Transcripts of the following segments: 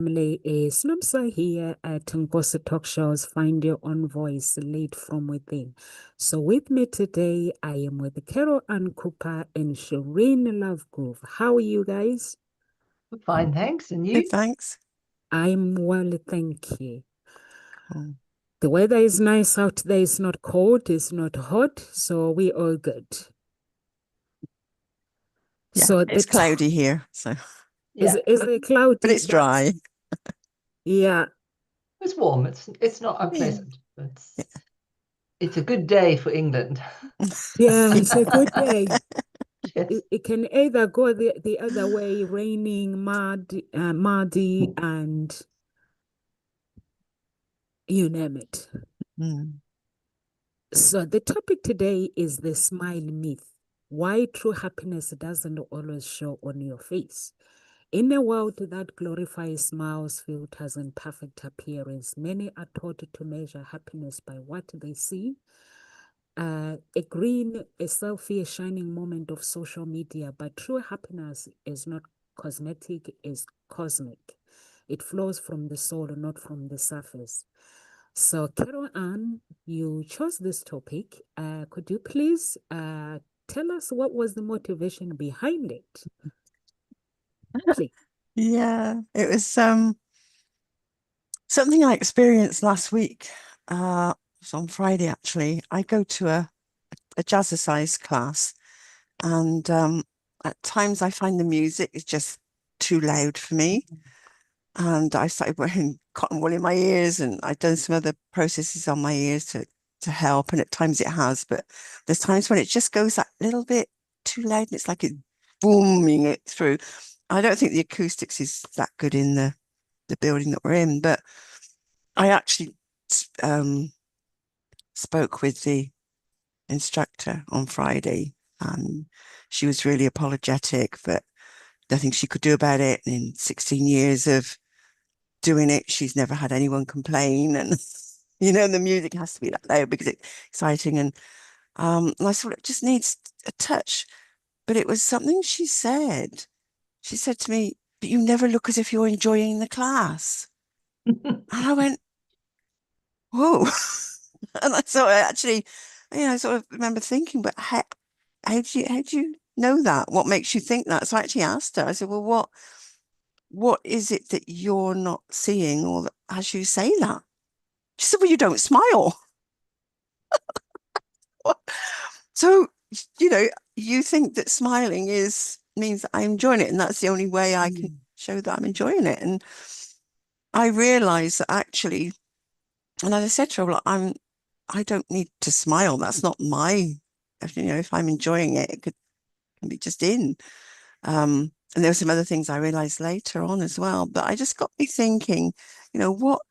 Family is Nomsa here at Ngosi Talk Shows. Find your own voice, lead from within. So with me today, I am with Carol Ann Cooper and Shireen Lovegrove. How are you guys? Fine, thanks. And Good, you? thanks. I'm well, thank you. Cool. The weather is nice out there. It's not cold, it's not hot, so we all good. Yeah, So it's cloudy here, so is Yeah, it cloudy? but it's dry. Yeah. it's warm. It's not Yeah. unpleasant, but it's a good day for England. Yeah, it's a good day. Yes. It can either go the other way, raining, muddy, and you name it. Mm. So the topic today is the smile myth. Why true happiness doesn't always show on your face. In a world that glorifies smiles, filters, and perfect appearance, many are taught to measure happiness by what they see. A green, a selfie, a shining moment of social media, but true happiness is not cosmetic, it's cosmic. It flows from the soul, not from the surface. So, Carol Ann, you chose this topic. Could you please tell us what was the motivation behind it? Please. Yeah, it was something I experienced last week. It was on Friday actually. I go to a jazzercise class, and at times I find the music is just too loud for me. And I started wearing cotton wool in my ears, and I've done some other processes on my ears to help. And at times it has, but there's times when it just goes that little bit too loud, and it's like it's booming it through. I don't think the acoustics is that good in the building that we're in, but I actually um, spoke with the instructor on Friday, and she was really apologetic, but nothing she could do about it. And in 16 years of doing it, she's never had anyone complain. And the music has to be that loud because it's exciting. And I thought it just needs a touch. But it was something she said. She said to me, "But you never look as if you're enjoying the class." And I went, "Whoa." And I sort of actually, I sort of remember thinking, but how do you know that? What makes you think that? So I actually asked her, I said, "Well, what is it that you're not seeing, or that, as you say that?" She said, "Well, you don't smile." So, you think that smiling is means that I'm enjoying it, and that's the only way I can show that I'm enjoying it. And I realized that actually, and as I said to her, well, I don't need to smile. That's not my, if I'm enjoying it, it can be just in. And there were some other things I realized later on as well. But I just got me thinking, what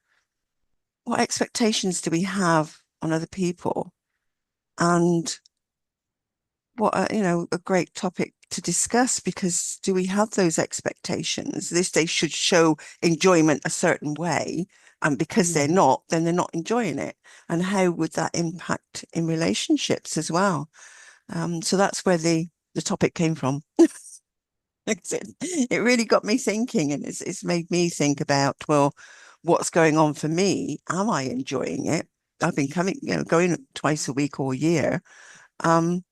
expectations do we have on other people? And what a great topic to discuss, because do we have those expectations? They should show enjoyment a certain way, and because they're not, then they're not enjoying it. And how would that impact in relationships as well? So that's where the topic came from. It really got me thinking, and it's made me think about, well, what's going on for me? Am I enjoying it? I've been going twice a week all year. Um,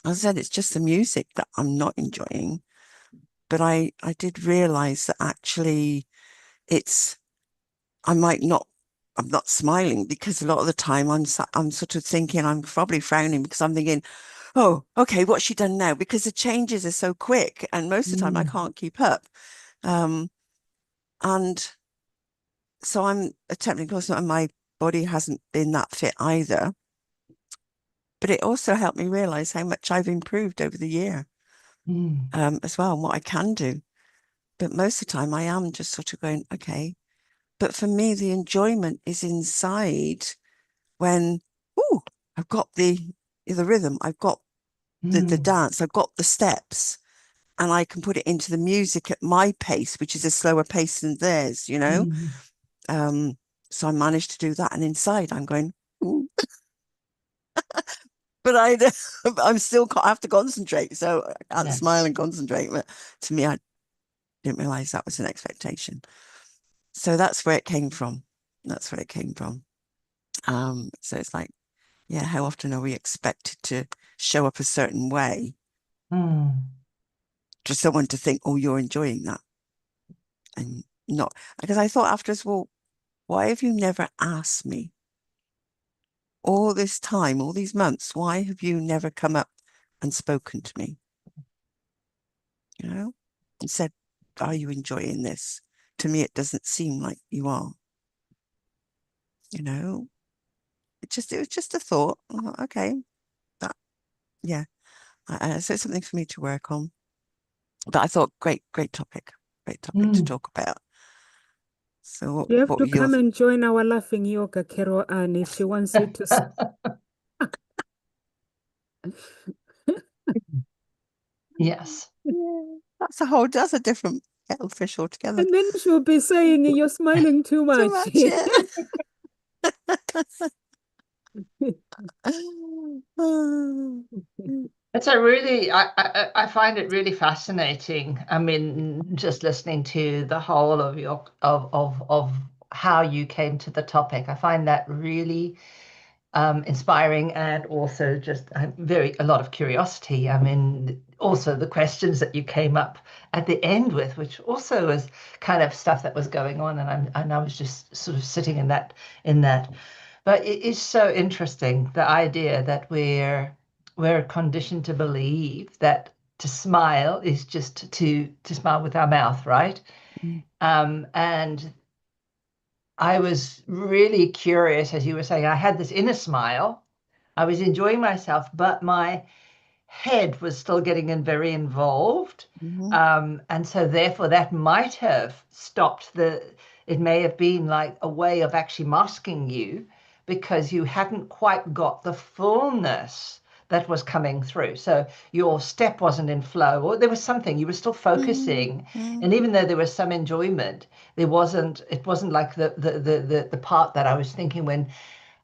as I said, it's just the music that I'm not enjoying. But I did realize that actually it's I might not I'm not smiling, because a lot of the time I'm sort of thinking, I'm probably frowning because I'm thinking, oh, okay, what's she done now? Because the changes are so quick, and most of the time I can't keep up. Um, and so I'm attempting, of course, and my body hasn't been that fit either. But it also helped me realize how much I've improved over the year, as well, and what I can do. But most of the time I am just sort of going, okay. But for me, the enjoyment is inside when, oh, I've got the rhythm, I've got the dance, I've got the steps, and I can put it into the music at my pace, which is a slower pace than theirs. Um, so I managed to do that. And inside I'm going, ooh. But I'm still, I have to concentrate. So I can't Yeah. smile and concentrate. But to me, I didn't realize that was an expectation. So that's where it came from. That's where it came from. So it's like, yeah, how often are we expected to show up a certain way for someone to think, oh, you're enjoying that? And not, because I thought afterwards, well, why have you never asked me all this time, all these months? Why have you never come up and spoken to me? You know, and said, are you enjoying this? To me, it doesn't seem like you are. You know, it was just a thought. I thought, okay, that, yeah. So it's something for me to work on. But I thought, great topic to talk about. So You have what to were your come and join our laughing yoga, Carol Ann, if she wants you to. Yes. Yeah, that's a different kettle of fish altogether. And then she'll be saying, you're smiling too Too much. much, yeah. It's a really, I find it really fascinating. I mean, just listening to the whole of your of how you came to the topic, I find that really inspiring, and also just a lot of curiosity. I mean, also the questions that you came up at the end with, which also was kind of stuff that was going on, and I was just sort of sitting in that. But it is so interesting, the idea that we're conditioned to believe that to smile is just to smile with our mouth, right? And I was really curious, as you were saying, I had this inner smile. I was enjoying myself, but my head was still getting very involved. And so therefore that might have stopped it may have been like a way of actually masking you, because you hadn't quite got the fullness that was coming through. So your step wasn't in flow, or there was something, you were still focusing. And even though there was some enjoyment, it wasn't like the part that I was thinking when,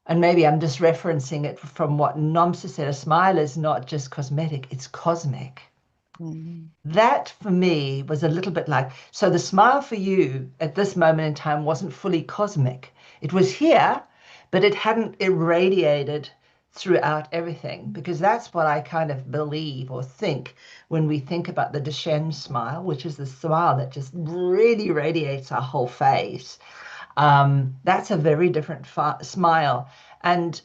and maybe I'm just referencing it from what Nomsa said, a smile is not just cosmetic, it's cosmic. That for me was a little bit like, so the smile for you at this moment in time wasn't fully cosmic. It was here, but it hadn't irradiated throughout everything, because that's what I kind of believe or think when we think about the Duchenne smile, which is the smile that just really radiates our whole face. That's a very different smile. And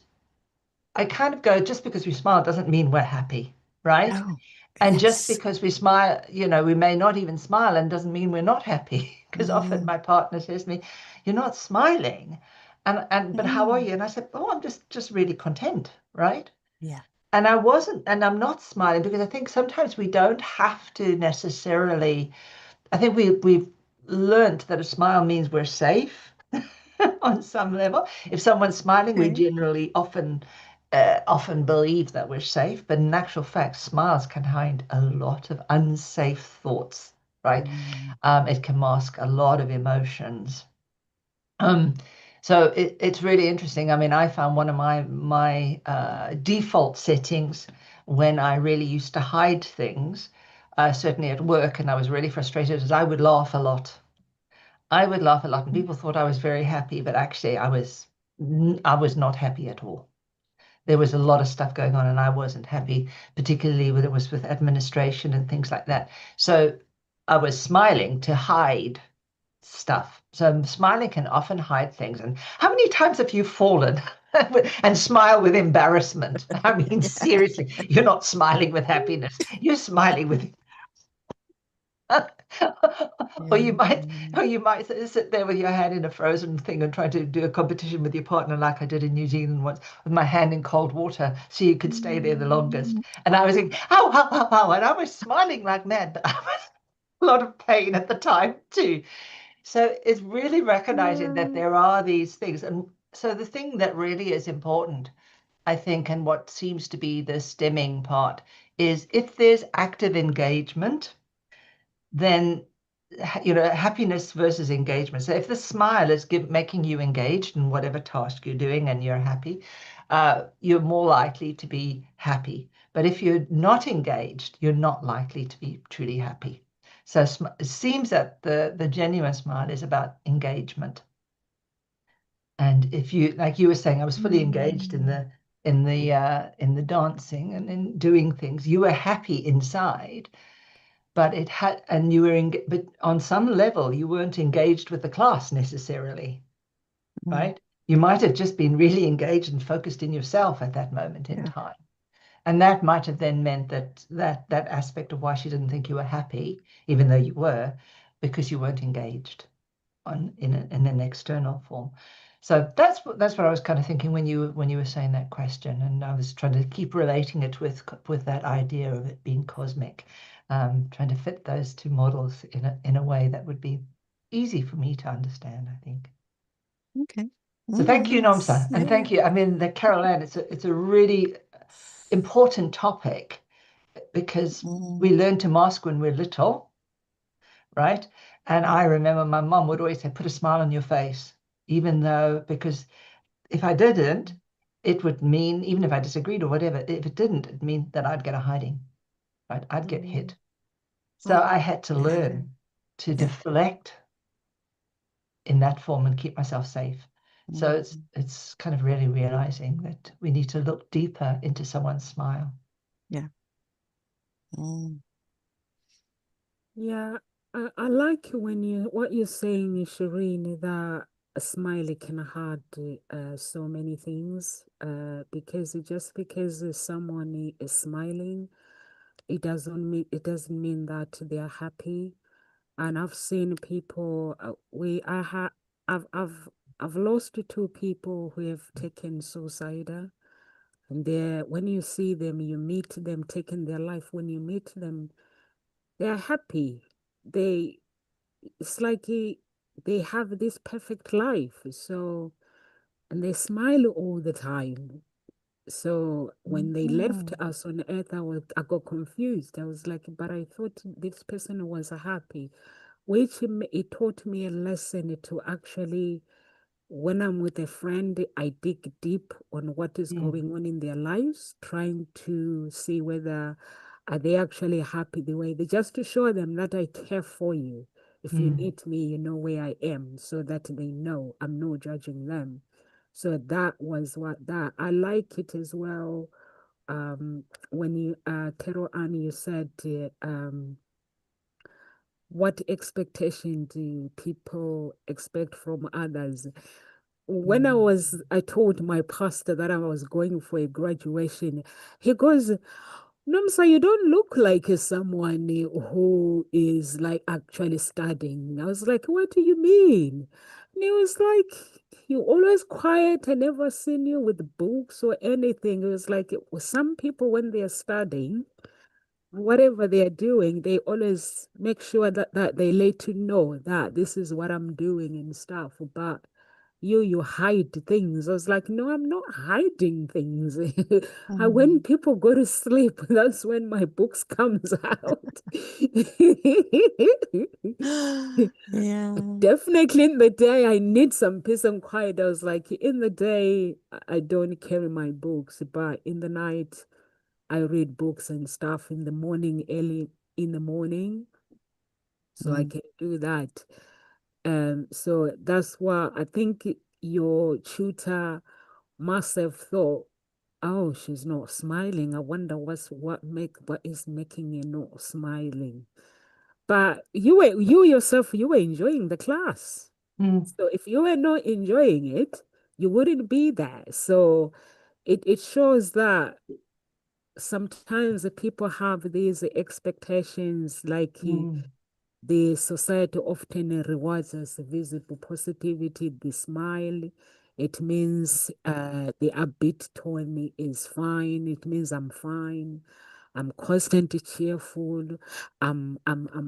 I kind of go, just because we smile doesn't mean we're happy, right? Oh, And just yes. because we smile, we may not even smile, and doesn't mean we're not happy. Because often my partner says to me, "You're not smiling," but how are you? And I said, "Oh, I'm just really content, right?" Yeah. And I wasn't, and I'm not smiling because I think sometimes we don't have to necessarily. I think we've learned that a smile means we're safe on some level. If someone's smiling, we Okay. generally often believe that we're safe, but in actual fact, smiles can hide a lot of unsafe thoughts, right? It can mask a lot of emotions. Um, so it's really interesting. I mean, I found one of my default settings when I really used to hide things, certainly at work, and I was really frustrated, is I would laugh a lot. I would laugh a lot, and people thought I was very happy, but actually I was not happy at all. There was a lot of stuff going on, and I wasn't happy, particularly when it was with administration and things like that. So I was smiling to hide stuff. So smiling can often hide things. And how many times have you fallen and smile with embarrassment? I mean, seriously, you're not smiling with happiness. You're smiling with or you might sit there with your hand in a frozen thing and try to do a competition with your partner, like I did in New Zealand once, with my hand in cold water so you could stay there the longest. And I was thinking, how, and I was smiling like mad, but I was in a lot of pain at the time too. So it's really recognizing that there are these things. And so the thing that really is important, I think, and what seems to be the stemming part, is if there's active engagement, then happiness versus engagement. So if the smile is making you engaged in whatever task you're doing and you're happy, you're more likely to be happy. But if you're not engaged, you're not likely to be truly happy. So it seems that the genuine smile is about engagement. And if you, like you were saying, I was fully engaged in the dancing and in doing things. You were happy inside, but it had, and you were but on some level you weren't engaged with the class necessarily, right? You might have just been really engaged and focused in yourself at that moment in time. And that might have then meant that aspect of why she didn't think you were happy, even though you were, because you weren't engaged in an external form. So that's what I was kind of thinking when you were saying that question, and I was trying to keep relating it with that idea of it being cosmic, trying to fit those two models in a way that would be easy for me to understand, I think. Okay. So thank you, Yes. Nomsa, and thank you. I mean, the Carol Ann, it's a really important topic because we learn to mask when we're little, right? And I remember my mom would always say, put a smile on your face, even though, because if I didn't, it would mean, even if I disagreed or whatever, if it didn't, it'd mean that I'd get a hiding, right? I'd get hit. So I had to learn to deflect in that form and keep myself safe. So it's kind of really realizing that we need to look deeper into someone's smile. Yeah. Yeah, I like what you're saying, Shireen, that a smiley can hide so many things. Because just because someone is smiling, it doesn't mean that they are happy. And I've seen people. I've lost two people who have taken suicide. And when you see them, you meet them taking their life. When you meet them, they are happy. They it's like they have this perfect life. So, and they smile all the time. So when they left us on earth, I got confused. I was like, but I thought this person was happy, which it taught me a lesson to actually, when I'm with a friend, I dig deep on what is going on in their lives, trying to see whether are they actually happy the way they, just to show them that I care for you. If you need me, you know where I am, so that they know I'm not judging them. So that was what that I like it as well. When you Carol Ann, you said what expectation do people expect from others? When I told my pastor that I was going for a graduation, he goes, Nomsa, you don't look like someone who is like actually studying. I was like, what do you mean? And he was like, you always quiet. I never seen you with books or anything. It was like some people when they're studying, whatever they're doing, they always make sure that they let you know that this is what I'm doing and stuff. But you hide things. I was like, no, I'm not hiding things. And when people go to sleep, that's when my books comes out. Yeah. Definitely in the day, I need some peace and quiet. I was like, in the day, I don't carry my books, but in the night, I read books and stuff in the morning, early in the morning, so I can do that. So that's why I think your tutor must have thought, oh, she's not smiling. I wonder what is making you not smiling. But you yourself, you were enjoying the class. So if you were not enjoying it, you wouldn't be there. So it shows that sometimes the people have these expectations like the society often rewards as visible positivity, the smile. It means the upbeat tone is fine. It means I'm fine. I'm constantly cheerful. I'm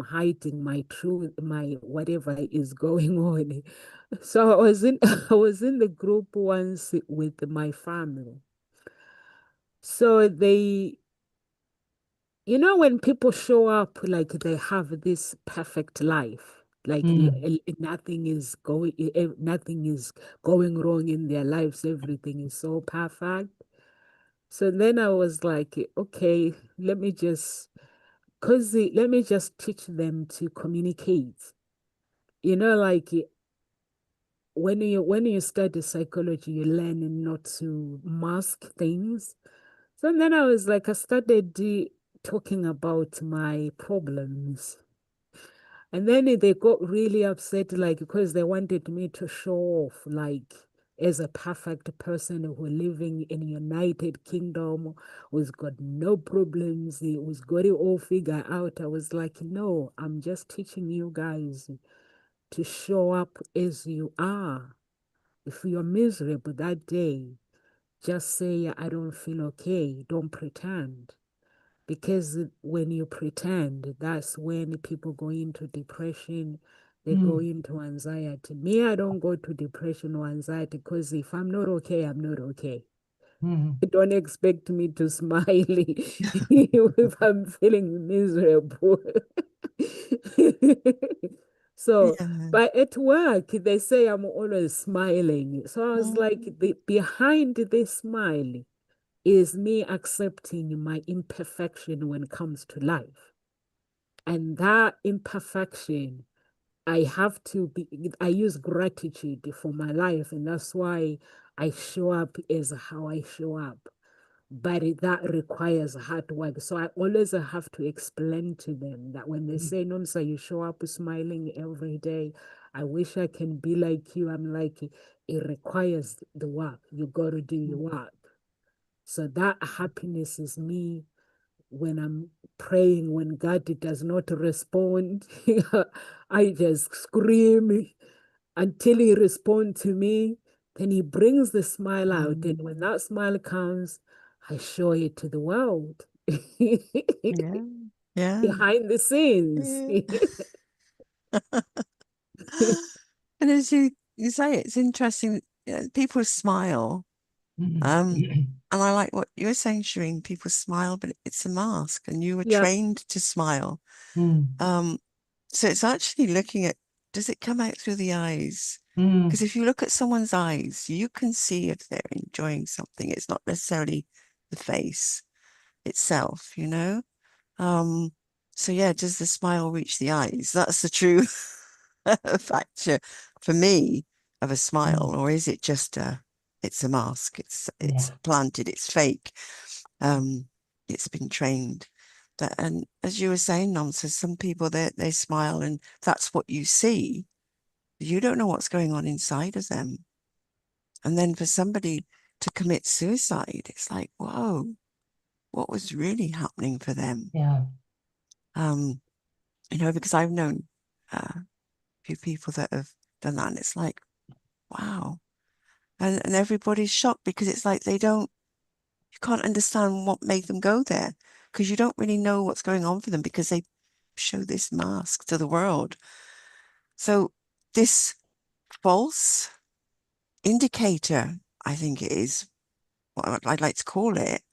hiding my truth, my whatever is going on. So I was in I was in the group once with my family. So when people show up like they have this perfect life, like nothing is going wrong in their lives, everything is so perfect. So then I was like, okay, let me just because let me just teach them to communicate. Like when you study psychology, you learn not to mask things. So then I started talking about my problems. And then they got really upset, like, because they wanted me to show off, like, as a perfect person who living in United Kingdom, who's got no problems, who's got it all figured out. I was like, no, I'm just teaching you guys to show up as you are. If you're miserable that day, just say, I don't feel okay. Don't pretend. Because when you pretend, that's when people go into depression, they go into anxiety. Me, I don't go to depression or anxiety because if I'm not okay, I'm not okay. Don't expect me to smile if I'm feeling miserable. So, Yeah. but at work, they say I'm always smiling. So I was like, behind this smile is me accepting my imperfection when it comes to life. And that imperfection, I use gratitude for my life. And that's why I show up as how I show up. But that requires hard work. So I always have to explain to them that when they say, Nomsa, you show up smiling every day. I wish I can be like you. I'm like, it requires the work. You got to do your work. So that happiness is me when I'm praying, when God does not respond. I just scream until he responds to me. Then he brings the smile out. And when that smile comes, I show it to the world. Yeah. Yeah. Behind the scenes. Yeah. And as you say, it's interesting. People smile. And I like what you were saying, Shireen. People smile, but it's a mask, and you were Yeah. trained to smile. So it's actually looking at, does it come out through the eyes? Because if you look at someone's eyes, you can see if they're enjoying something. It's not necessarily the face itself, you know? So yeah, does the smile reach the eyes? That's the true factor for me of a smile, or is it just it's a mask, it's planted, it's fake, it's been trained. And as you were saying, Nonsense, some people they smile and that's what you see. You don't know what's going on inside of them. And then for somebody to commit suicide, it's like, whoa, what was really happening for them? Yeah. Because I've known a few people that have done that, and it's like, wow. And everybody's shocked because it's like you can't understand what made them go there, because you don't really know what's going on for them because they show this mask to the world. So this false indicator, I think it is what I'd like to call it,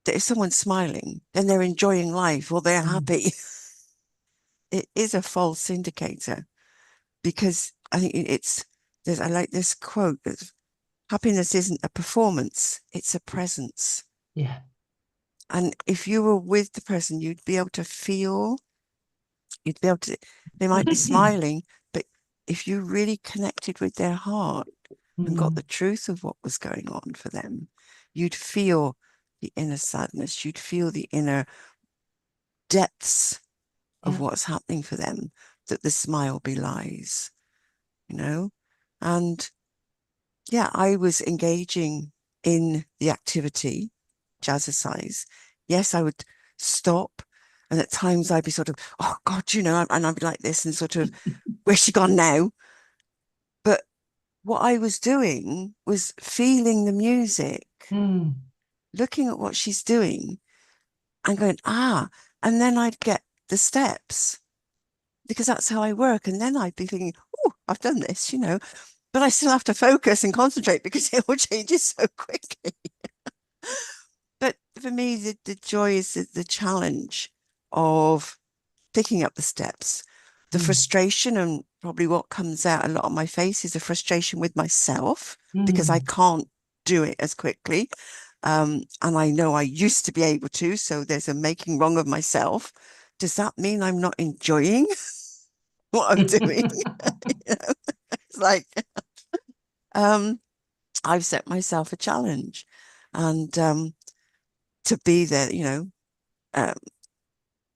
that if someone's smiling, then they're enjoying life or they're happy. It is a false indicator, because I think I like this quote that happiness isn't a performance, it's a presence. Yeah. And if you were with the person, you'd be able to feel, they might be smiling, but if you really connected with their heart and got the truth of what was going on for them, you'd feel the inner sadness, you'd feel the inner depths of what's happening for them, that the smile belies, And yeah, I was engaging in the activity, jazzercise. Yes, I would stop. And at times I'd be sort of, oh God, and I'd be like this and sort of, where's she gone now? But what I was doing was feeling the music, looking at what she's doing and going, and then I'd get the steps, because that's how I work. And then I'd be thinking, oh, I've done this, but I still have to focus and concentrate because it all changes so quickly. But for me, the joy is the challenge of picking up the steps. The frustration, and probably what comes out a lot on my face, is a frustration with myself because I can't do it as quickly. And I know I used to be able to, so there's a making wrong of myself. Does that mean I'm not enjoying what I'm doing? It's like, I've set myself a challenge, and to be there,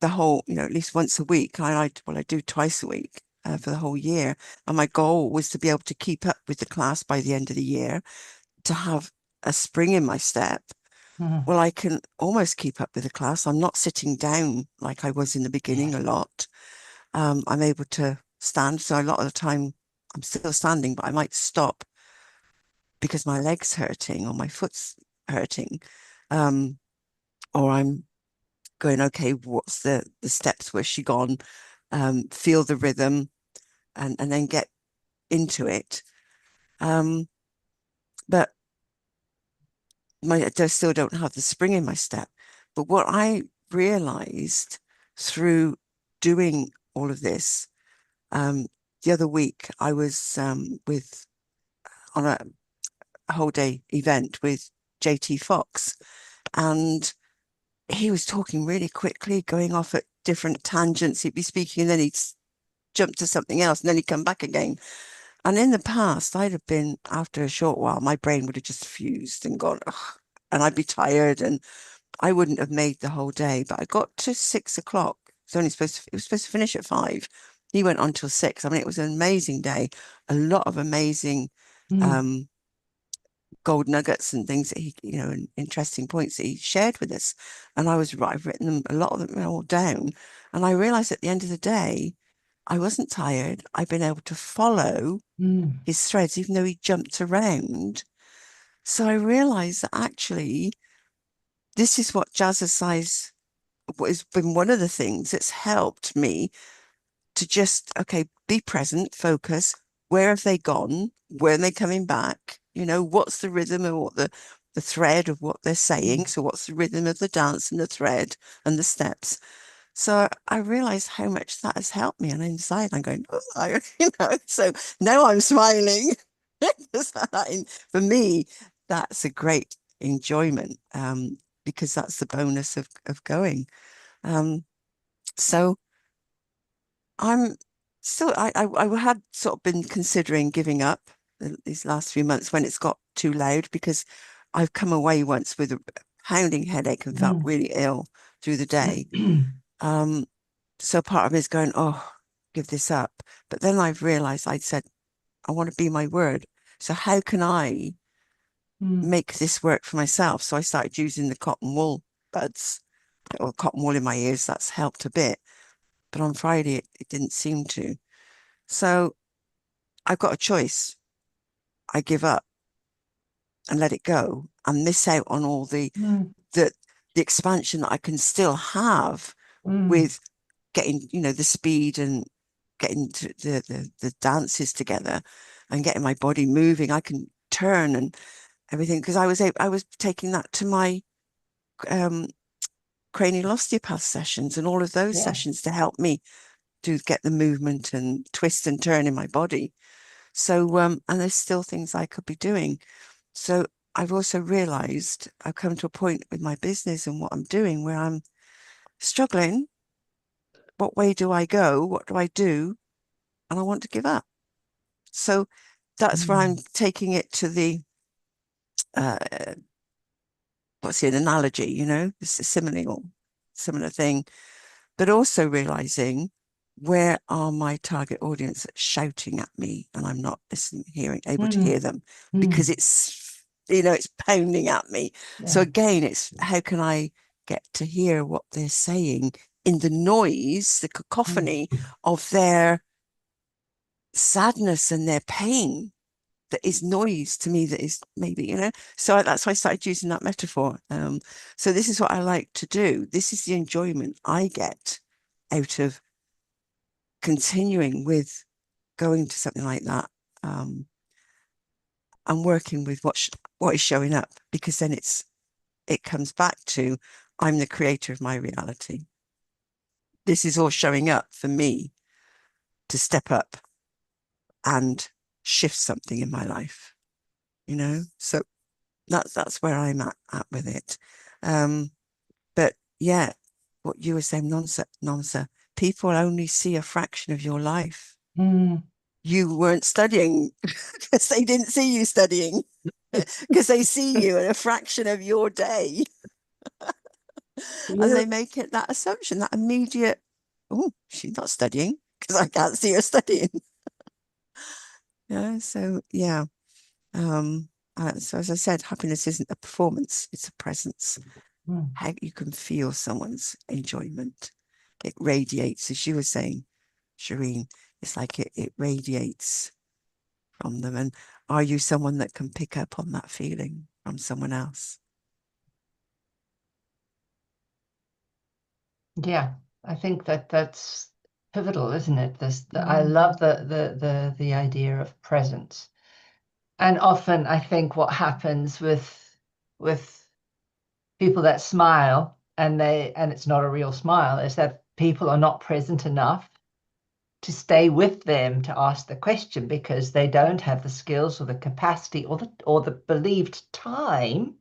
the whole, at least once a week. I do twice a week for the whole year. And my goal was to be able to keep up with the class by the end of the year, to have a spring in my step. Well, I can almost keep up with the class. I'm not sitting down like I was in the beginning a lot. I'm able to stand. So a lot of the time I'm still standing, but I might stop because my leg's hurting or my foot's hurting. Or I'm going, okay, what's the steps? Where's she gone? Feel the rhythm and then get into it. But I still don't have the spring in my step. But what I realized through doing all of this, the other week I was on a whole day event with JT Fox, and he was talking really quickly, going off at different tangents. He'd be speaking and then he'd jump to something else and then he'd come back again. And in the past, I'd have been, after a short while, my brain would have just fused and gone, ugh, and I'd be tired and I wouldn't have made the whole day. But I got to 6 o'clock. It was supposed to finish at 5. He went on till 6. I mean, it was an amazing day. A lot of amazing gold nuggets and things that he, and interesting points that he shared with us. And I've written them, a lot of them all down. And I realized at the end of the day, I wasn't tired. I've been able to follow his threads, even though he jumped around. So I realized that actually, this is what jazzercise has been one of the things that's helped me to just, okay, be present, focus. Where have they gone? Where are they coming back? What's the rhythm and what the thread of what they're saying? So what's the rhythm of the dance and the thread and the steps? So I realized how much that has helped me. And inside I'm going, oh, so now I'm smiling. For me, that's a great enjoyment, because that's the bonus of going. So I'm still, I had sort of been considering giving up these last few months when it's got too loud, because I've come away once with a pounding headache and felt really ill through the day. So part of me is going, oh, give this up. But then I've realized, I'd said, I want to be my word. So how can I make this work for myself? So I started using the cotton wool buds or cotton wool in my ears. That's helped a bit. But on Friday, it didn't seem to. So I've got a choice. I give up and let it go and miss out on all the expansion that I can still have with getting, the speed and getting to the dances together and getting my body moving. I can turn and everything, because I was taking that to my cranial osteopath sessions and all of those sessions to help me to get the movement and twist and turn in my body. So and there's still things I could be doing. So I've also realized I've come to a point with my business and what I'm doing where I'm struggling. What way do I go? What do I do? And I want to give up. So that's where I'm taking it to the what's the analogy, it's a similar thing, but also realizing, where are my target audience shouting at me and I'm not able to hear them, because it's pounding at me. So again, it's how can I get to hear what they're saying in the noise, the cacophony of their sadness and their pain, that is noise to me, that is maybe, so that's why I started using that metaphor. So this is what I like to do. This is the enjoyment I get out of continuing with going to something like that, and working with what is showing up, because then it comes back to, I'm the creator of my reality. This is all showing up for me to step up and shift something in my life, so That's where I'm at with it. But yeah, what you were saying, nonsense. People only see a fraction of your life. Mm. You weren't studying because they didn't see you studying, because they see you in a fraction of your day. And they make it that assumption, that immediate, oh, she's not studying because I can't see her studying. Yeah, so yeah. So as I said, happiness isn't a performance, it's a presence. How you can feel someone's enjoyment. It radiates, as you were saying, Shireen, it's like it radiates from them. And are you someone that can pick up on that feeling from someone else? Yeah, I think that's pivotal, isn't it? I love the idea of presence. And often I think what happens with people that smile and it's not a real smile is that people are not present enough to stay with them to ask the question because they don't have the skills or the capacity or the believed time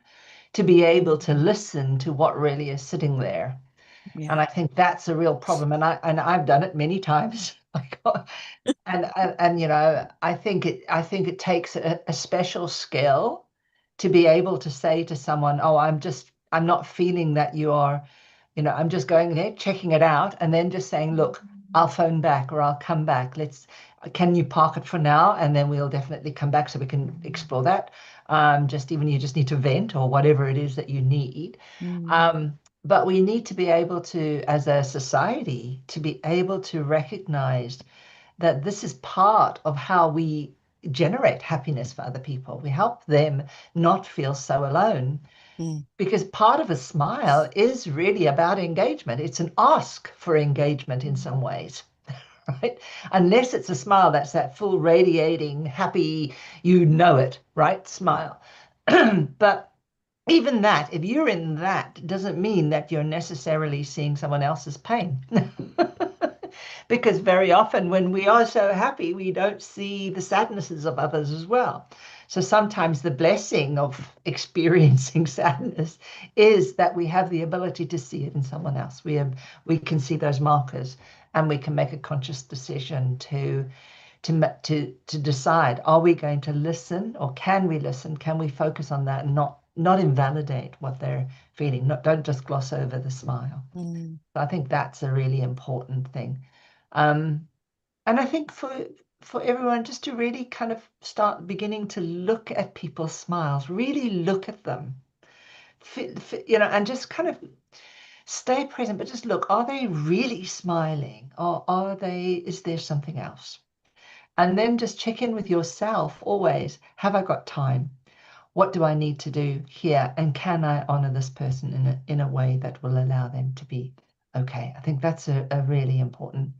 to be able to listen to what really is sitting there. Yeah. And I think that's a real problem. And I've done it many times. And you know, I think it takes a special skill to be able to say to someone, "Oh, I'm not feeling that you are, you know, I'm just going there, checking it out, and then just saying, look, I'll phone back or I'll come back. Can you park it for now? And then we'll definitely come back so we can explore that. You just need to vent or whatever it is that you need. But we need to be able to, as a society, to be able to recognize that this is part of how we generate happiness for other people. We help them not feel so alone. Because part of a smile is really about engagement. It's an ask for engagement in some ways, right? Unless it's a smile that's that full radiating, happy, you know it, right? Smile. But even that, if you're in that, doesn't mean that you're necessarily seeing someone else's pain. Because very often when we are so happy, we don't see the sadnesses of others as well. So sometimes the blessing of experiencing sadness is that we have the ability to see it in someone else. We can see those markers and we can make a conscious decision to decide, are we going to listen or can we listen? Can we focus on that and not invalidate what they're feeling? Don't just gloss over the smile. So I think that's a really important thing. And I think for everyone just to really kind of start beginning to look at people's smiles, really look at them, and just kind of stay present, but just look, are they really smiling or is there something else? And then just check in with yourself always. Have I got time? What do I need to do here? And can I honor this person in a way that will allow them to be okay? I think that's a really important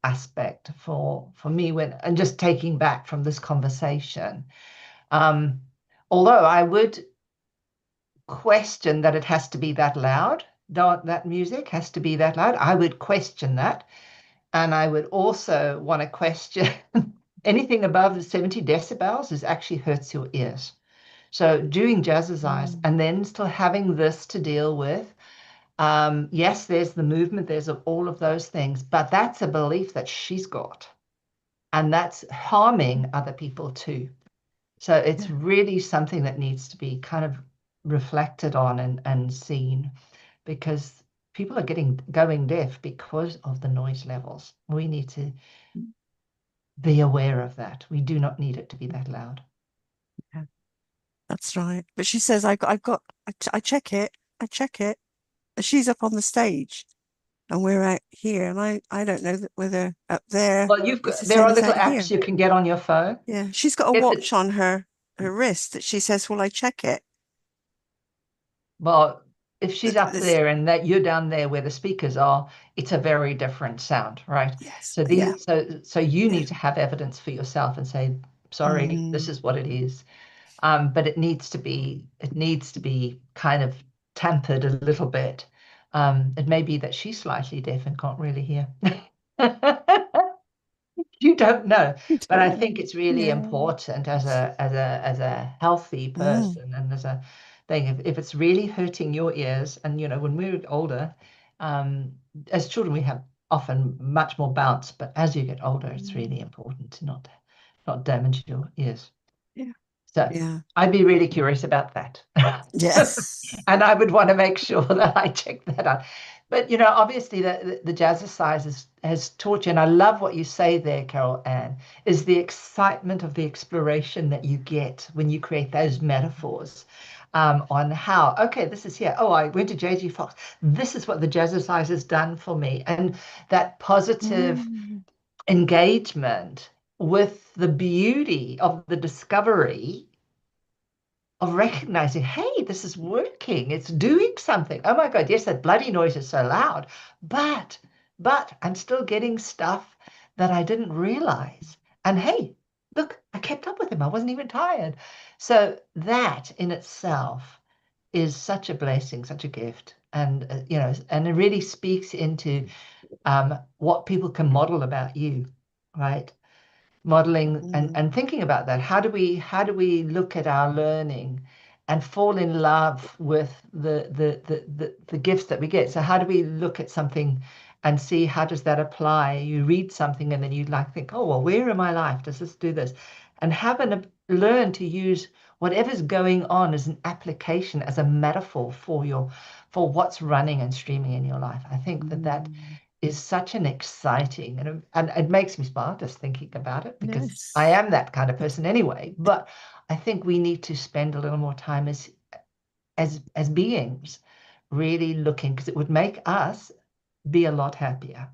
aspect for me and just taking back from this conversation. Although I would question that it has to be that loud, that music has to be that loud. I would question that. And I would also want to question anything above the 70 decibels actually hurts your ears. So doing jazzercise and then still having this to deal with. Yes, there's the movement, there's all of those things, but that's a belief that she's got. And that's harming other people too. So it's really something that needs to be kind of reflected on and seen, because people are going deaf because of the noise levels. We need to be aware of that. We do not need it to be that loud. Yeah, that's right. But she says, I check it. And she's up on the stage and we're out here. And I don't know whether up there. Well, there are little apps here. you can get on your phone. Yeah, she's got a watch on her wrist that she says, well, I check it. Well, if she's up there and that you're down there where the speakers are, it's a very different sound, right? Yes. So you need to have evidence for yourself and say, sorry, this is what it is. But it needs to be kind of tempered a little bit. It may be that she's slightly deaf and can't really hear. You don't know. You But I don't think know. it's really Yeah. important as a healthy person and as a thing. If it's really hurting your ears, and when we're older, um, as children we have often much more bounce, but as you get older, it's really important to not damage your ears. Yeah. So Yeah. I'd be really curious about that. Yes. And I would want to make sure that I check that out. But obviously the jazzercise has taught you, and I love what you say there, Carol Ann, is the excitement of the exploration that you get when you create those metaphors on how, okay, this is here. Oh, I went to JG Fox. This is what the jazzercise has done for me. And that positive engagement with the beauty of the discovery of recognizing, hey, this is working, it's doing something. Oh my God, yes, that bloody noise is so loud, but I'm still getting stuff that I didn't realize. And hey, look, I kept up with him. I wasn't even tired. So that in itself is such a blessing, such a gift. And, and it really speaks into what people can model about you, right? Modeling and thinking about that. How do we look at our learning and fall in love with the gifts that we get? So how do we look at something and see how does that apply? You read something and then you think, oh, well, where in my life does this do this? And learn to use whatever's going on as an application, as a metaphor for what's running and streaming in your life. I think that is such an exciting, and it makes me smile just thinking about it, because I am that kind of person anyway. But I think we need to spend a little more time as beings really looking, because it would make us be a lot happier.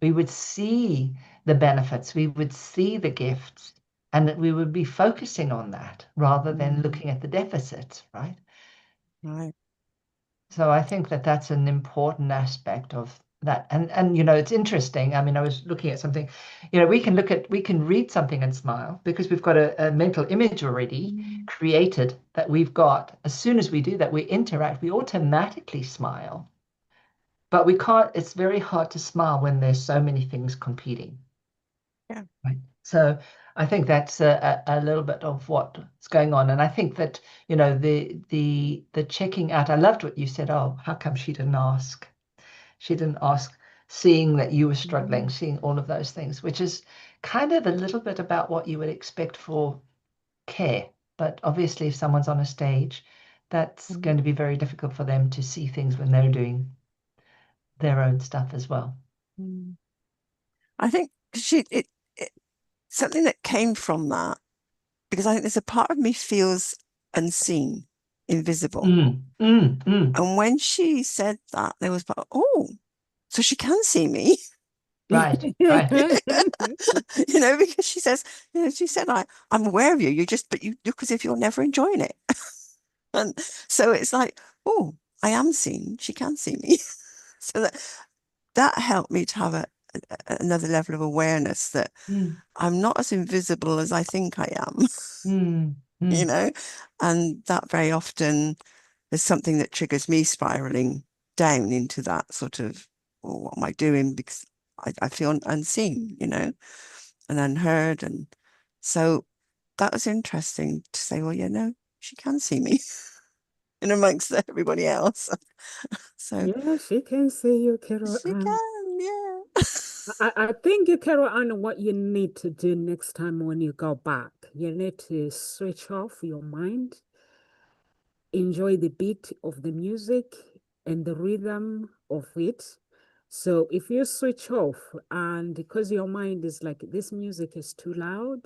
We would see the benefits, we would see the gifts, and that we would be focusing on that rather than looking at the deficits, right? Right. So I think that that's an important aspect of that. And it's interesting. I mean, I was looking at something, we can read something and smile because we've got a mental image already created that we've got. As soon as we do that, we interact, we automatically smile. But we can't, it's very hard to smile when there's so many things competing. Yeah. Right. So I think that's a little bit of what's going on. And I think that, the checking out, I loved what you said. Oh, how come she didn't ask? She didn't ask, seeing that you were struggling, seeing all of those things, which is kind of a little bit about what you would expect for care. But obviously, if someone's on a stage, that's going to be very difficult for them to see things when they're doing their own stuff as well. I think something that came from that, because I think there's a part of me feels unseen, invisible. And when she said that, there was, oh, so she can see me. Right. Because she says, she said, I'm aware of you, but you look as if you're never enjoying it. And so it's like, oh, I am seen. She can see me. So that helped me to have another level of awareness that I'm not as invisible as I think I am, and that very often is something that triggers me spiraling down into that sort of, well, what am I doing? Because I feel unseen, and unheard. And so that was interesting to say, well, she can see me in amongst everybody else. So yeah, she can see you, Carol she Ann. can, yeah. I think, Carol Ann, what you need to do next time when you go back, you need to switch off your mind, enjoy the beat of the music and the rhythm of it. So if you switch off and because your mind is like, this music is too loud,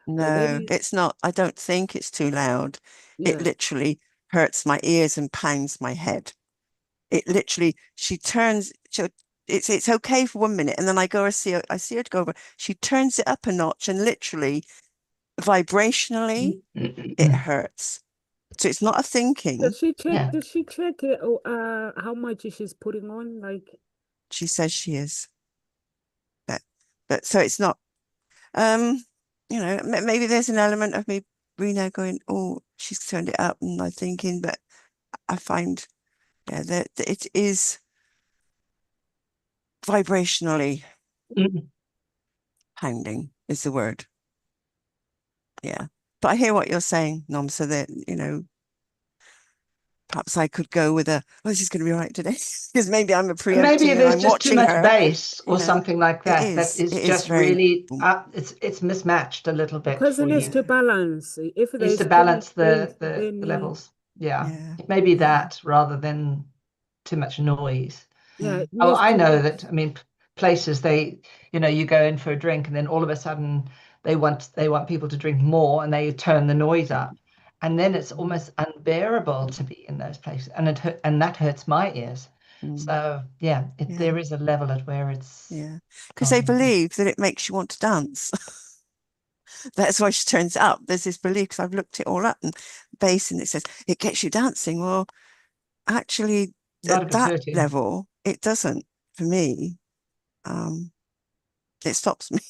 but No, then, it's not. I don't think it's too loud. It yeah, literally hurts my ears and pounds my head. It literally, it's okay for 1 minute, and then I see her to go over. She turns it up a notch, and literally, vibrationally, it hurts. So it's not a thinking. Yeah. does she check how much she's putting on? Like, She says she is, but so it's not. Maybe there's an element of me, Rena, going, oh, she's turned it up, and I'm thinking, but I find, yeah, that it is vibrationally pounding is the word. Yeah. But I hear what you're saying, Nom, so that, perhaps I could go with this is going to be all right today. Because maybe I'm And maybe preempting and there's I'm just too watching much her, bass or something like It that. That is. is It is just very, really it's mismatched a little bit Because it for needs you. to balance. If Needs to there's too much balance bass, the then levels. Yeah. yeah, Maybe yeah, that rather than too much noise. yeah, yeah, it Oh, needs I to know mix. that. I mean, places you go in for a drink and then all of a sudden they want people to drink more and they turn the noise up. And then it's almost unbearable to be in those places. And that hurts my ears. mm, So yeah, yeah, there is a level at where it's yeah. Because they not. believe that it makes you want to dance. That's why she turns it up. There's this belief, because I've looked it all up, and bass, and it says it gets you dancing. Well, actually, Not at if it's that hurting. level, it doesn't for me. It stops me.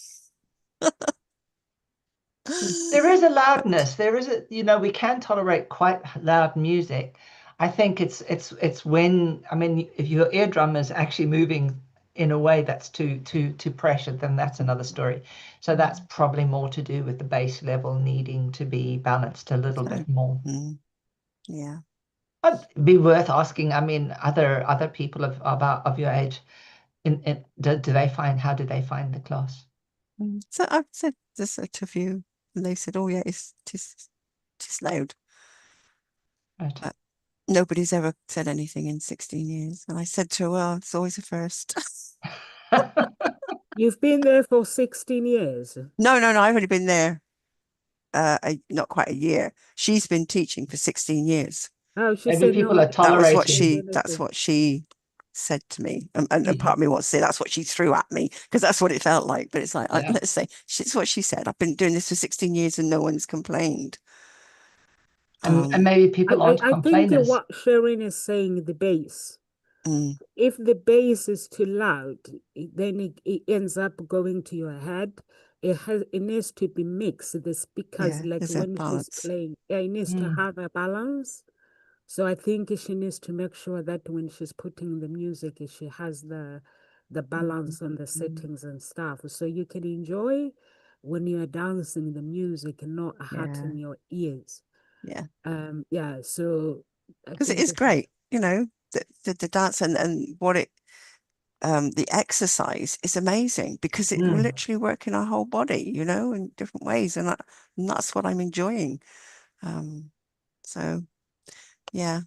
There is a But loudness. There is we can tolerate quite loud music. I think it's when, I mean, if your eardrum is actually moving in a way that's too pressured, then that's another story. So that's probably more to do with the bass level needing to be balanced a little so, bit more. yeah. It'd be worth asking. I mean, other people of your age, how do they find the class? So I've said this to a few, and they said, "Oh yeah, it's loud." Right. But nobody's ever said anything in 16 years. And I said to her, "Well, it's always a first." You've been there for 16 years. No, I've only been there not quite a year. She's been teaching for 16 years. Oh, she Maybe said people no, are tolerating. That's what she said to me. And Mhm. part of me wants to say that's what she threw at me, because that's what it felt like. But it's like, Yeah. let's say, it's what she said. I've been doing this for 16 years and no one's complained. And maybe people aren't I think complainers. what Sharon is saying, the bass. Mm, If the bass is too loud, then it ends up going to your head. It needs to be mixed. The speakers, yeah, like there's a when she's balance. playing, it needs to Mm. have a balance. So I think she needs to make sure that when she's putting the music, she has the balance on the settings and stuff. So you can enjoy when you're dancing the music and not Yeah, hurting your ears. yeah. Yeah, so I Because it think is great, the dance and what the exercise is amazing, because we're Mm. literally working our whole body, in different ways. And that's what I'm enjoying. Um, so yeah.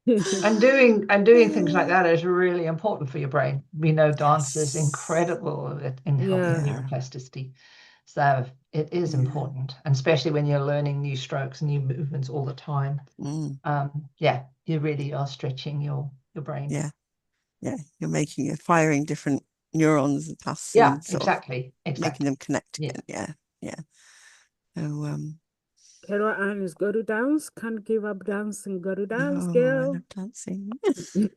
And doing things like that is really important for your brain. We know dance is Yes. incredible in helping yeah. Yeah. neuroplasticity. So it is Yeah. important, and especially when you're learning new strokes, new movements all the time. Mm, Yeah, you really are stretching your brain. yeah. Yeah. You're firing different neurons and paths Yeah, and sort of exactly, making them connect Yeah. again. Yeah. Yeah. So Carol Ann is go to dance, can't give up dancing, go to dance, no, I girl. love dancing.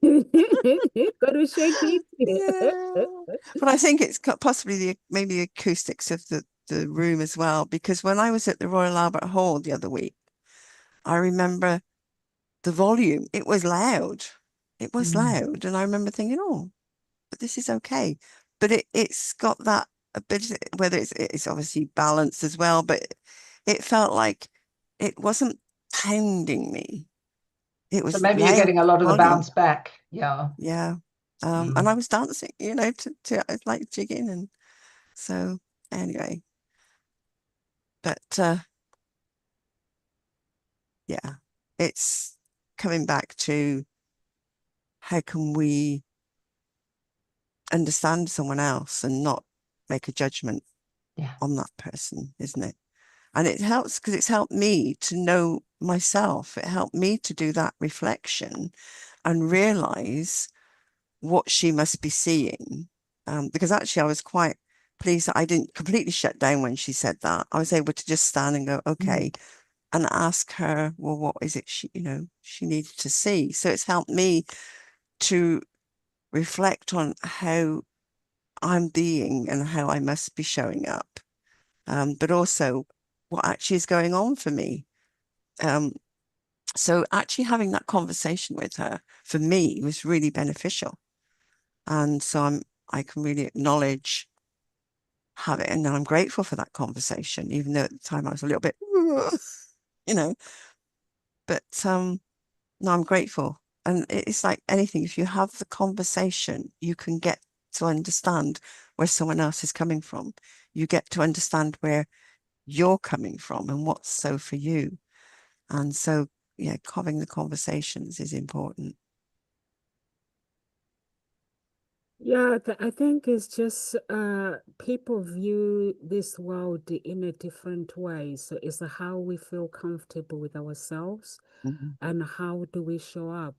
Go to shake it. Yeah. But I think it's got possibly maybe the acoustics of the room as well, because when I was at the Royal Albert Hall the other week, I remember the volume. It was loud. It was Mm. loud. And I remember thinking, oh, but this is okay. But it's got that a bit, whether it's obviously balanced as well, but it felt like it wasn't pounding me. It So was maybe you're loud getting a lot of the volume. bounce back. Yeah. Yeah. And I Mm. was dancing, to like jigging. And so anyway, but yeah, it's coming back to how can we understand someone else and not make a judgment Yeah. on that person, isn't it? And it helps because it's helped me to know myself. It helped me to do that reflection and realize what she must be seeing. Because actually, I was quite pleased that I didn't completely shut down when she said that. I was able to just stand and go, Mm. okay, and ask her, well, what is it she needed to see? So it's helped me to reflect on how I'm being and how I must be showing up, but also what actually is going on for me. Um, so actually having that conversation with her for me was really beneficial. And so I can really acknowledge, have it, and I'm grateful for that conversation, even though at the time I was a little bit, you know, but no, I'm grateful. And it's like anything, if you have the conversation, you can get to understand where someone else is coming from. You get to understand where you're coming from and what's so for you. And so, yeah, having the conversations is important. Yeah, I think it's just people view this world in a different way. So it's how we feel comfortable with ourselves Mm-hmm. and how do we show up.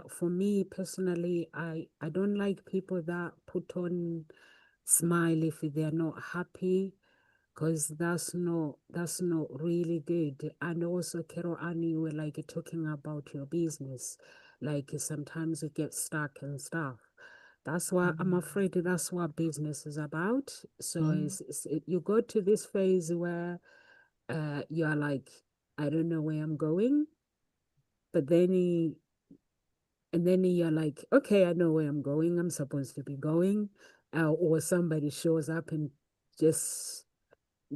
For me personally, I don't like people that put on smile if they're not happy, because that's not really good. And also, Carol Ann, you were like talking about your business, like sometimes you get stuck and stuff. That's why I'm afraid that's what business is about. So you go to this phase where you are like, I don't know where I'm going, but then you're like, okay, I know where I'm going. I'm supposed to be going, or somebody shows up and just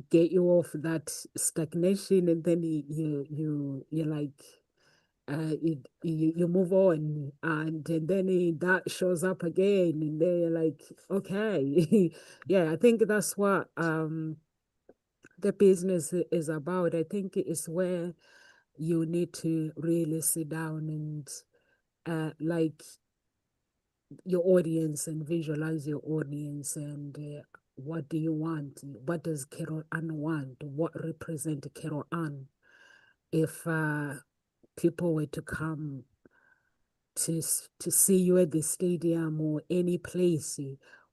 get you off that stagnation, and then you're like, you move on, and then that shows up again, and then you're like, okay. Yeah, I think that's what the business is about. I think it's where you need to really sit down and like your audience and visualize your audience, and what do you want? What does Carol Ann want? What represent Carol Ann? If people were to come to see you at the stadium or any place,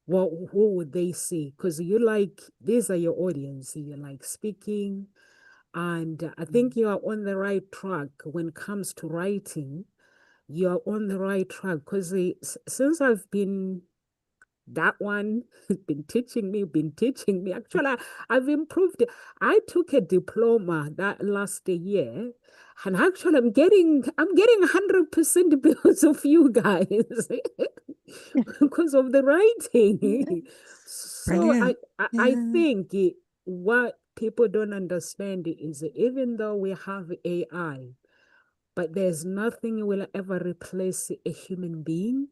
who would they see? Because you like, these are your audience. You like speaking, and I think you are on the right track when it comes to writing. You are on the right track, because since I've been that one has been teaching me. Actually, I've improved. I took a diploma that last year, and actually I'm getting 100% because of you guys, because of the Yeah, writing. So I, brilliant. I, I Yeah. think what people don't understand is, even though we have AI, but there's nothing will ever replace a human being.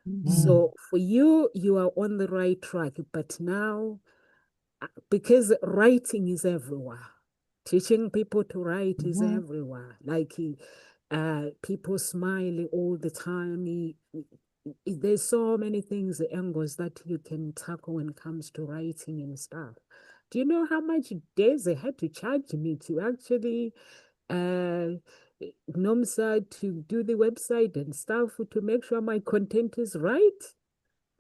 Mm-hmm. So for you, you are on the right track. But now, because writing is everywhere, teaching people to write is Mm-hmm. everywhere. Like people smile all the time. There's so many things, angles that you can tackle when it comes to writing and stuff. Do you know how much days they had to charge me to actually uh NOMSA to do the website and stuff, to make sure my content is right?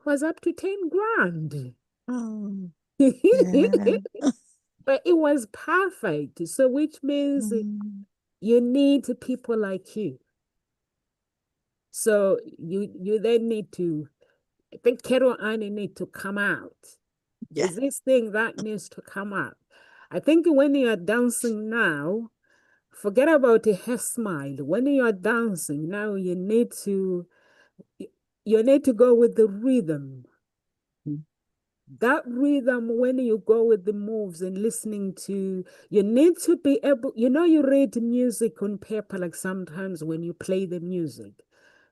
Was up to 10 grand. Oh, yeah. But it was perfect. So which means Mm-hmm. you need people like you. So you then need to, I think Carol Ann need to come out. Yeah. There's this thing that needs to come out. I think when you are dancing now, forget about the hair smile. When you are dancing now, you need to go with the rhythm. That rhythm, when you go with the moves and listening to, you need to be able, you read music on paper, like sometimes when you play the music.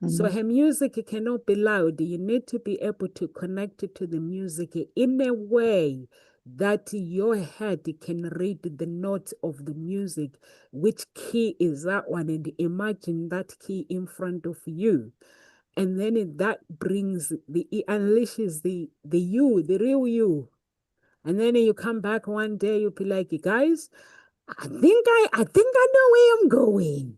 So Mm-hmm. her music cannot be loud. You need to be able to connect it to the music in a way that your head can read the notes of the music. Which key is that one? And imagine that key in front of you. And then that brings it unleashes the you, the real you. And then you come back one day, you'll be like, guys, I think I know where I'm going.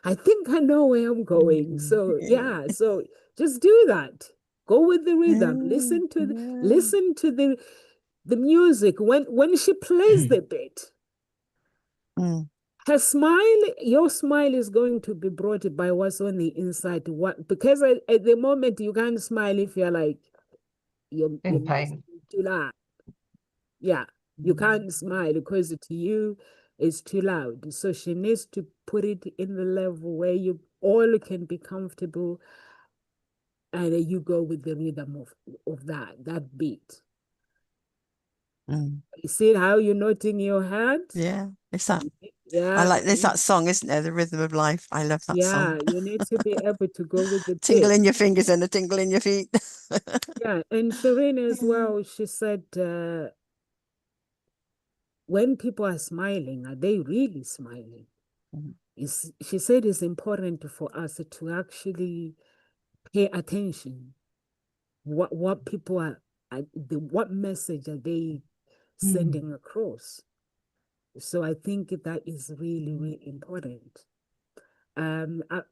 I think I know where I'm going. So Yeah. yeah, so just do that. Go with the rhythm. Yeah. Yeah. Listen to the music when she plays the beat. Mm. Her smile, your smile is going to be brought by what's on the inside. What, because at the moment you can't smile if you're like your In music pain. is too loud. Yeah, you can't smile because to you it's too loud. So she needs to put it in the level where you all can be comfortable, and you go with the rhythm of that beat. Mm. You see how you're nodding your head? Yeah, it's that. I Yeah, like, there's that song, isn't there? The Rhythm of Life. I love that yeah, song. you need to be able to go with the Tingle beat. in your fingers and a tingle in your feet. Yeah, and Shireen as Yeah. well, she said, when people are smiling, are they really smiling? Mm. She said it's important for us to actually pay attention. What people what message are they Mm. sending across? So I think that is really, really important. I,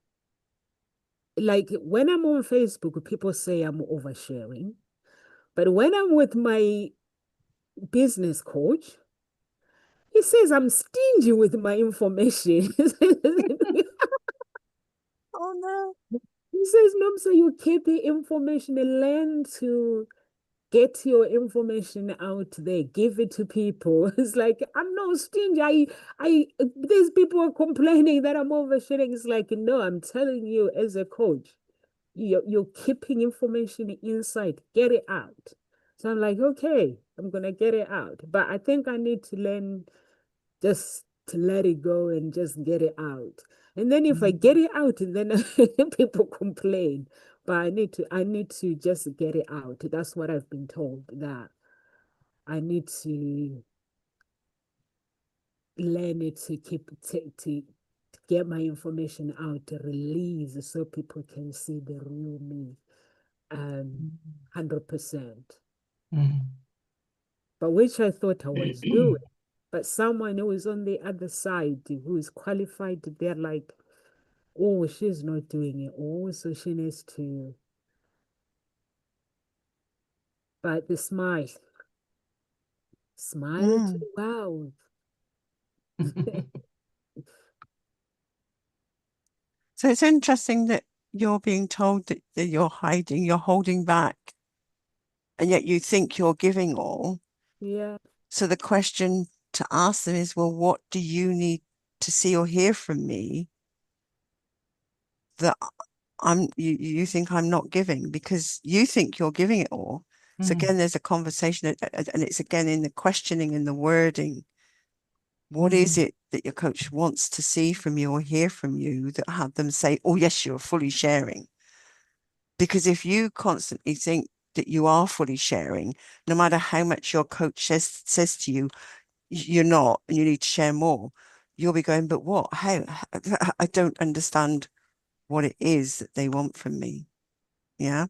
like when I'm on Facebook, people say I'm oversharing, but when I'm with my business coach, he says I'm stingy with my information. Oh no. He says, no, so you keep the information and learn to get your information out there, give it to people. It's like, I'm not stingy. These people are complaining that I'm oversharing. It's like, no, I'm telling you as a coach, you're keeping information inside, get it out. So I'm like, okay, I'm going to get it out. But I think I need to learn just to let it go and just get it out. And then if I get it out, then people complain. But I need to just get it out. That's what I've been told, that I need to learn it to to get my information out, to release so people can see the real me, 100%. Mm. But which I thought I was doing. But someone who is on the other side, who is qualified, they're like, oh, she's not doing it. Oh, so she needs to. But the smile, smile Mm. too loud. So it's interesting that you're being told that you're hiding, you're holding back, and yet you think you're giving all. Yeah, So the question to ask them is, well, what do you need to see or hear from me that you think I'm not giving, because you think you're giving it all. So Mm. again, there's a conversation, and it's again in the questioning and the wording. What is Mm. it that your coach wants to see from you or hear from you that have them say, oh, yes, you're fully sharing? Because if you constantly think that you are fully sharing, no matter how much your coach says to you, you're not, and you need to share more, you'll be going, but what? How? I don't understand what it is that they want from me. Yeah.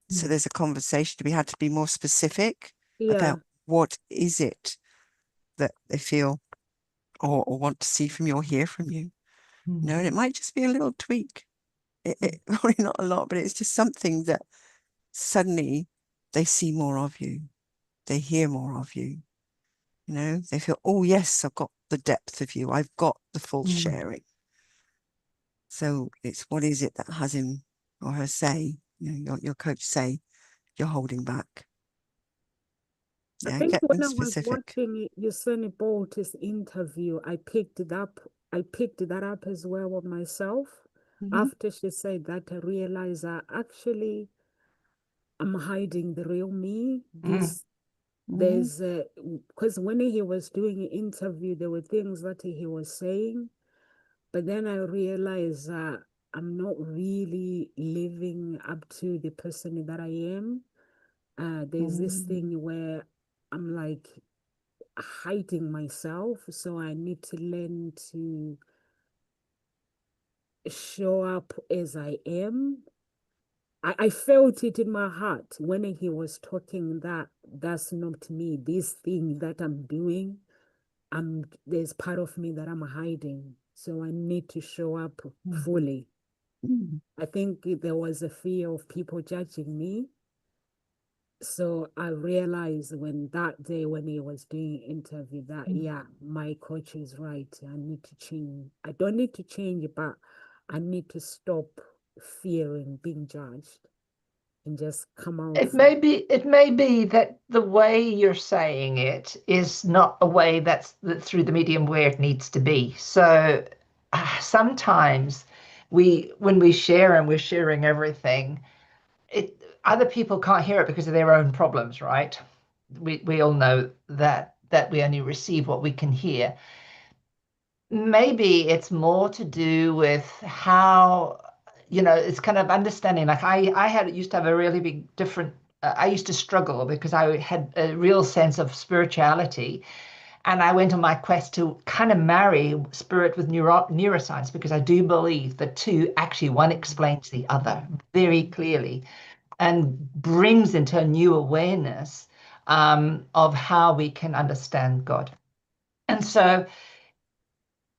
So Mm. there's a conversation to be had to be more specific yeah. about what is it that they feel or want to see from you or hear from you. You know, and it Mm. might just be a little tweak. Probably not a lot, but it's just something that suddenly they see more of you, they hear more of you. You know, they feel, oh yes, I've got the depth of you, I've got the full Mm. sharing. So it's what is it that has him or her say, you know, your coach say, you're holding back. I Yeah, think get when them I was specific. watching Usain Bolt's interview, I picked it up. I picked that up as well of myself. Mm-hmm. After she said that, I realized that actually I'm hiding the real me. Mm. Mm-hmm. There's because when he was doing an interview, there were things that he was saying, but then I realized that I'm not really living up to the person that I am. There's this Mm-hmm. thing where I'm like hiding myself, so I need to learn to show up as I am. I felt it in my heart when he was talking that that's not me. This thing that I'm doing, there's part of me that I'm hiding. So I need to show up fully. Mm-hmm. I think there was a fear of people judging me. So I realized when that day when he was doing interview that Mm. yeah, my coach is right. I need to change. I don't need to change, but I need to stop fearing being judged and just come out from It may be that the way you're saying it is not a way that's through the medium where it needs to be. So sometimes when we share and we're sharing everything, other people can't hear it because of their own problems, right? We all know that we only receive what we can hear. Maybe it's more to do with how, it's kind of understanding. Like I used to have a really big different. I used to struggle because I had a real sense of spirituality, and I went on my quest to kind of marry spirit with neuroscience, because I do believe the two, actually one explains the other very clearly and brings into a new awareness of how we can understand God. And so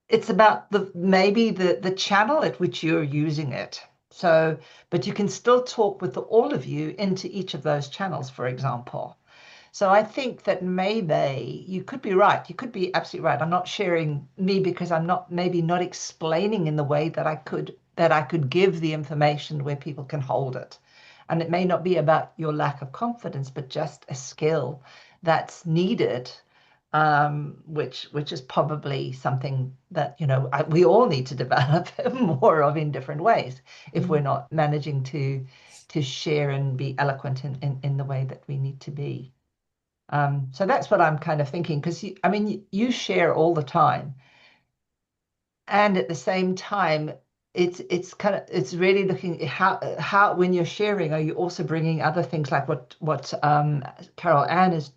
it's about maybe the channel at which you're using it. So, but you can still talk with all of you into each of those channels, for example. So I think that maybe you could be right. You could be absolutely right. I'm not sharing me because I'm maybe not explaining in the way that I could give the information where people can hold it. And it may not be about your lack of confidence, but just a skill that's needed, which is probably something that we all need to develop more of in different ways if we're not managing to share and be eloquent in the way that we need to be. So that's what I'm kind of thinking, because you share all the time, and at the same time, it's really looking at how when you're sharing, are you also bringing other things like what Carol Anders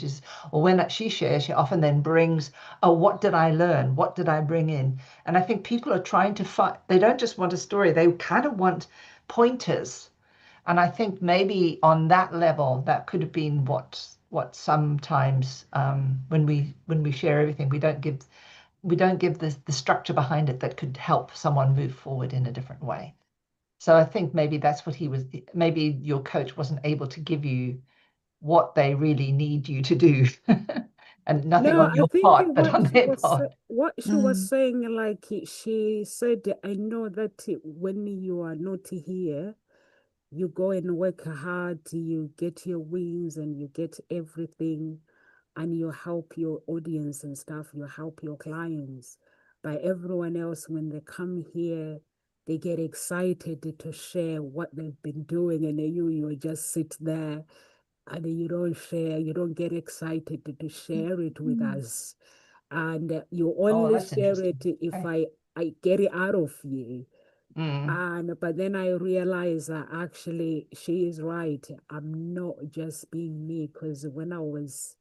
is, or when she shares, she often then brings, oh, what did I learn? What did I bring in? And I think people are trying to find. They don't just want a story; they kind of want pointers. And I think maybe on that level, that could have been what sometimes when we share everything, we don't give the structure behind it that could help someone move forward in a different way. So I think maybe that's what maybe your coach wasn't able to give you what they really need you to do. And nothing No, on I your think part, but on their part. what she was saying, like she said, I know that when you are not here, you go and work hard, you get your wins and you get everything, and you help your audience and stuff, you help your clients. But everyone else, when they come here, they get excited to share what they've been doing, and then you just sit there and you don't share, you don't get excited to share it with us. And you Oh, only that's share it interesting. if Okay. I get it out of you. Mm, And but then I realized that actually she is right. I'm not just being me, because when I was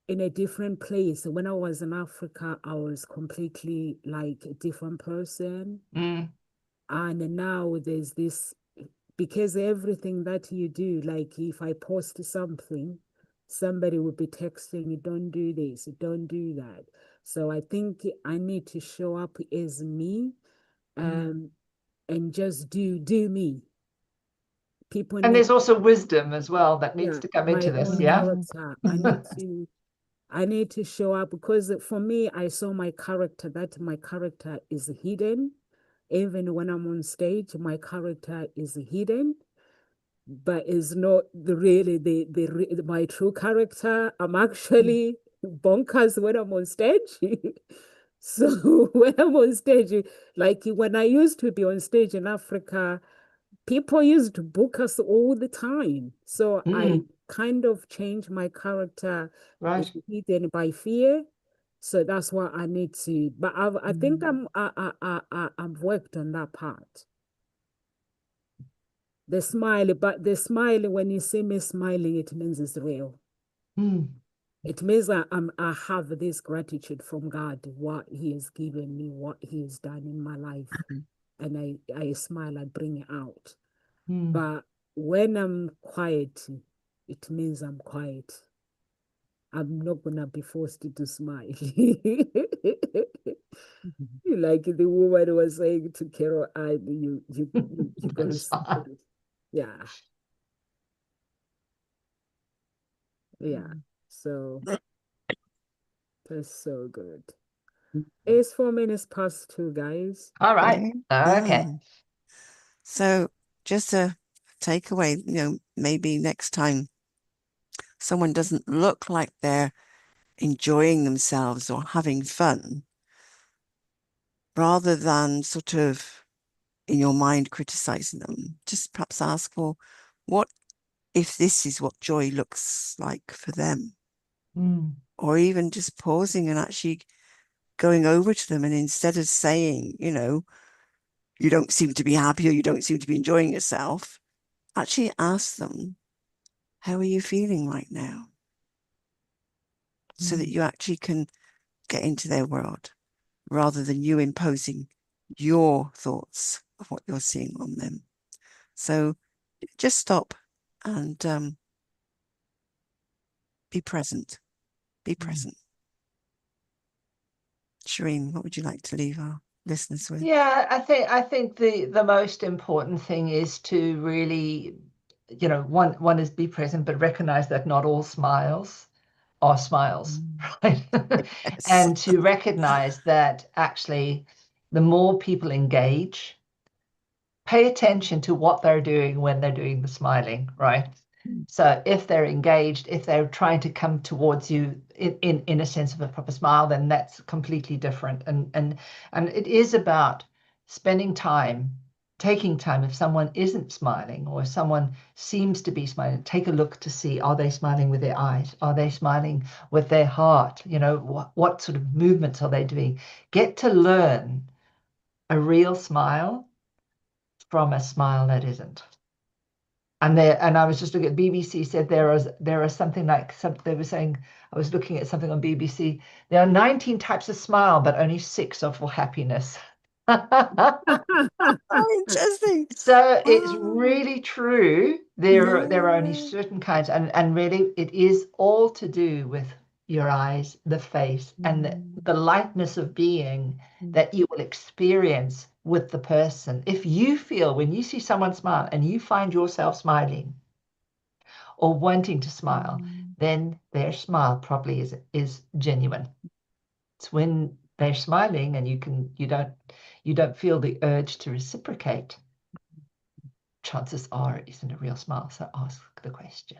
in a different place, when I was in Africa, I was completely like a different person. mm, And now there's this, because everything that you do, like if I post something, somebody will be texting you, don't do this, don't do that. So I think I need to show up as me, mm. um, and just do me. People And need, there's also wisdom as well that needs yeah, to come my into this, own yeah? character. I need to show up, because for me, I saw my character, that my character is hidden. Even when I'm on stage, my character is hidden, but is not really my true character. I'm actually bonkers when I'm on stage. So when I'm on stage, like when I used to be on stage in Africa, people used to book us all the time. So I Mm, kind of changed my character, is right. hidden by fear. So that's what I need to. But I think I've worked on that part. The smile, but the smile, when you see me smiling, it means it's real. Mm, It means that I have this gratitude from God, what He has given me, what He has done in my life. And I smile, I bring it out. mm. But when I'm quiet, it means I'm quiet. I'm not gonna be forced to smile. Like the woman was saying to Carol, you gotta That's fine. smile. Yeah, yeah. So that's so good. It's 4 minutes past two, guys. All right. Okay. Okay. So just a takeaway, maybe next time someone doesn't look like they're enjoying themselves or having fun, rather than sort of in your mind criticizing them. Just perhaps ask, well, what if this is what joy looks like for them? Or even just pausing and actually going over to them, and instead of saying, you know, you don't seem to be happy or you don't seem to be enjoying yourself, actually ask them, how are you feeling right now? So that you actually can get into their world rather than you imposing your thoughts of what you're seeing on them. So just stop and be present. Be present. Shireen, what would you like to leave our listeners with? Yeah, I think the most important thing is to really, you know, one is be present, but recognize that not all smiles are smiles, right? Yes. And to recognize that actually the more people engage, pay attention to what they're doing when they're doing the smiling, right? So if they're engaged, if they're trying to come towards you in a sense of a proper smile, then that's completely different. And it is about spending time, taking time. If someone isn't smiling or if someone seems to be smiling, take a look to see, are they smiling with their eyes? Are they smiling with their heart? You know, what sort of movements are they doing? Get to learn a real smile from a smile that isn't. And I was just looking at BBC said there is something like they were saying, I was looking at something on BBC. There are 19 types of smile, but only 6 are for happiness. Oh, interesting. So it's really true. There are only Yeah. certain kinds, and really it is all to do with your eyes, the face, and the lightness of being that you will experience with the person. If you feel when you see someone smile and you find yourself smiling or wanting to smile, then their smile probably is genuine. It's when they're smiling and you don't feel the urge to reciprocate. Chances are it isn't a real smile. So ask the question.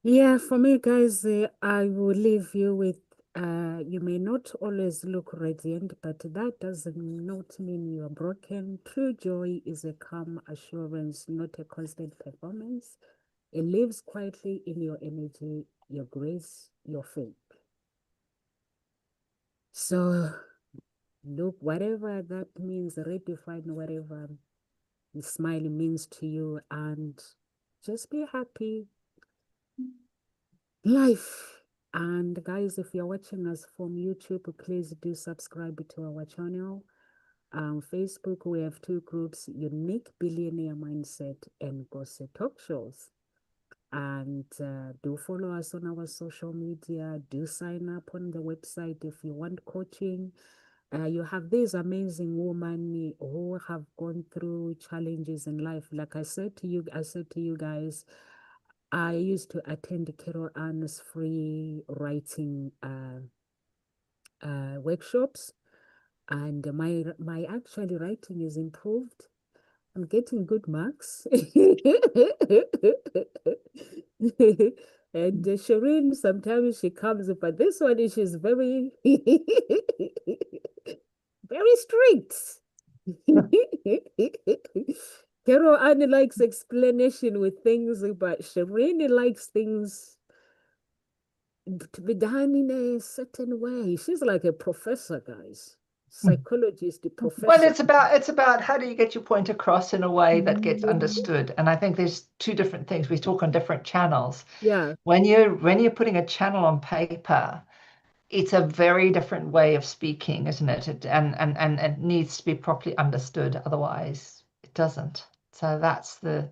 Yeah, for me, guys, I will leave you with you may not always look radiant, but that doesn't not mean you are broken. True joy is a calm assurance, not a constant performance. It lives quietly in your energy, your grace, your faith. So look, whatever that means, redefine whatever the smile means to you, and just be happy. Life. And guys, if you're watching us from YouTube, please do subscribe to our channel. Facebook, we have 2 groups, Unique Billionaire Mindset and Gossip Talk Shows. And do follow us on our social media. Do sign up on the website if you want coaching. You have these amazing women who have gone through challenges in life. Like I said to you guys, I used to attend Carol Ann's free writing workshops, and my actually writing is improved. I'm getting good marks. And Shireen, sometimes she comes, but this one she's very, very strict. Carol Anne likes explanation with things, but Shireen likes things to be done in a certain way. She's like a professor, guys. Psychologist, the professor. Well, it's about how do you get your point across in a way that gets understood. And I think there's 2 different things. We talk on different channels. Yeah. When you're putting a channel on paper, it's a very different way of speaking, isn't it? And it needs to be properly understood. Otherwise, it doesn't. So that's the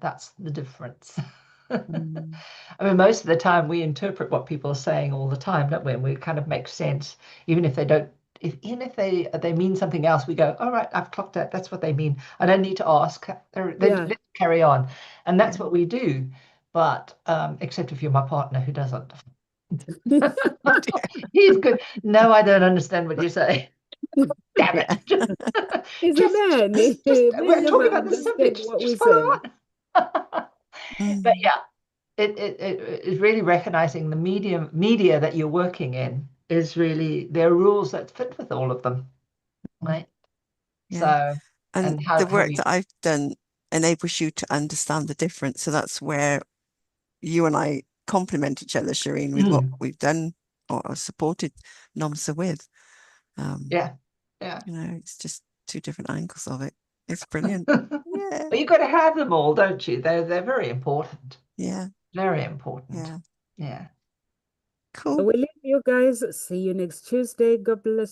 difference. I mean, most of the time we interpret what people are saying all the time, don't we? And we kind of make sense, even if they don't. Even if they mean something else, we go, all right, I've clocked it. That's what they mean. I don't need to ask. Let's carry on, and that's what we do. But except if you're my partner who doesn't. He's good. No, I don't understand what you say. Damn it. He's a man. We're Men talking never about the subject. understand what we Just follow say. on. But yeah, it is really recognizing the media that you're working in is really, there are rules that fit with all of them, right? So, And how the work you, that I've done enables you to understand the difference. So that's where you and I complement each other, Shireen, with what we've done or supported NOMSA with. yeah. It's just two different angles of it. It's brilliant. Yeah. But you've got to have them all, don't you? They're very important. Yeah. Very important. Yeah. Yeah. Cool. So we leave you guys. See you next Tuesday. God bless.